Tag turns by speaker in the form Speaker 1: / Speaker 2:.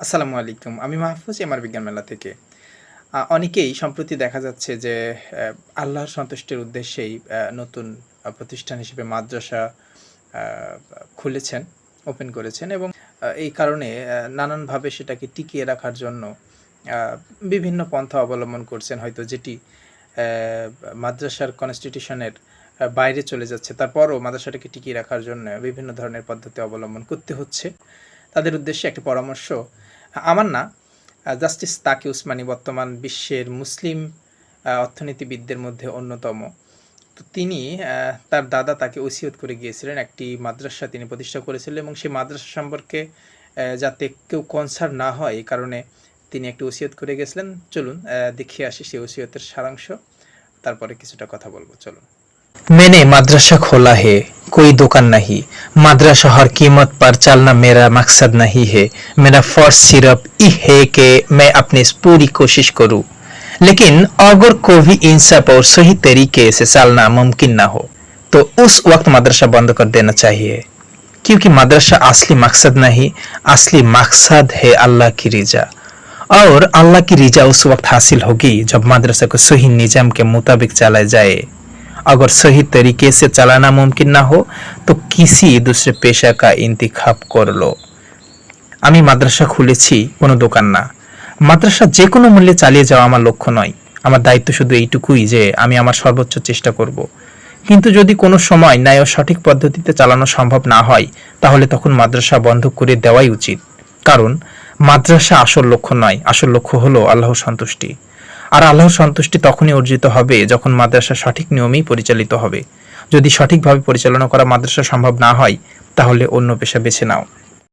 Speaker 1: আসসালামু আলাইকুম। আমি মাহফুজ এমআর বিজ্ঞান মেলা থেকে। অনেকেই সম্প্রতি দেখা যাচ্ছে যে আল্লাহর সন্তুষ্টির উদ্দেশ্যেই নতুন প্রতিষ্ঠান হিসেবে মাদ্রাসা আ খুলেছেন, ওপেন করেছেন এবং এই কারণে নানানভাবে সেটাকে টিকিয়ে রাখার জন্য আ বিভিন্ন পন্থা অবলম্বন করছেন হয়তো যেটি অ্যা মাদ্রাসার কনস্টিটিউশনের বাইরে চলে যাচ্ছে। তারপরও মাদ্রাসাটাকে টিকিয়ে রাখার জন্য বিভিন্ন ধরনের পদ্ধতি অবলম্বন করতে হচ্ছে। তাদের উদ্দেশ্যে একটি পরামর্শ আমার না, জাস্টিস তাকি উসমানি বর্তমান বিশ্বের মুসলিম অর্থনীতিবিদদের মধ্যে অন্যতম। তো তিনি তার দাদা তাকে ওসিয়ত করে গিয়েছিলেন, একটি মাদ্রাসা তিনি প্রতিষ্ঠা করেছিলেন এবং সেই মাদ্রাসা সম্পর্কে যাতে কেউ কনসার্ন না হয় এই কারণে তিনি একটি ওসিয়ত করে গেছিলেন। চলুন দেখে আসি সেই ওসিয়তের সারাংশ। তারপরে কিছুটা কথা বলব। চলুন।
Speaker 2: मैंने मदरसा खोला है, कोई दुकान नहीं। मदरसा हर कीमत पर चलना मेरा मकसद नहीं है। मेरा फर्ज सिर्फ ये है कि मैं अपनी पूरी कोशिश करूं। लेकिन अगर कोई इंसाफ और सही तरीके से चलना मुमकिन ना हो तो उस वक्त मदरसा बंद कर देना चाहिए, क्योंकि मदरसा असली मकसद नहीं, असली मकसद है अल्लाह की रिजा। और अल्लाह की रिजा उस वक्त हासिल होगी जब मदरसा को सही निजाम के मुताबिक चलाया जाए। अगर सही तरीके से चलाना मुमकिन ना हो तो किसी दूसरे पेशा का इंतखाब कर लो। আমি মাদ্রাসা খুলেছি, কোনো দোকান না। মাদ্রাসা যে কোনো মূল্যে চালিয়ে যাওয়া আমার লক্ষ্য নয়। আমার দায়িত্ব শুধু এইটুকুই যে আমি আমার সর্বোচ্চ চেষ্টা করব। কিন্তু যদি কোনো সময় ন্যায় ও সঠিক পদ্ধতিতে চালানো সম্ভব না হয় তাহলে তখন মাদ্রাসা বন্ধ করে দেওয়াই উচিত। কারণ মাদ্রাসা আসল লক্ষ্য নয়, আসল লক্ষ্য হলো আল্লাহর সন্তুষ্টি। আর আল্লাহর সন্তুষ্টি তখনই অর্জিত হবে যখন মাদ্রাসা সঠিক নিয়মেই পরিচালিত হবে। যদি সঠিকভাবে পরিচালনা করা মাদ্রাসা সম্ভব না হয় তাহলে অন্য পেশা বেছে নাও।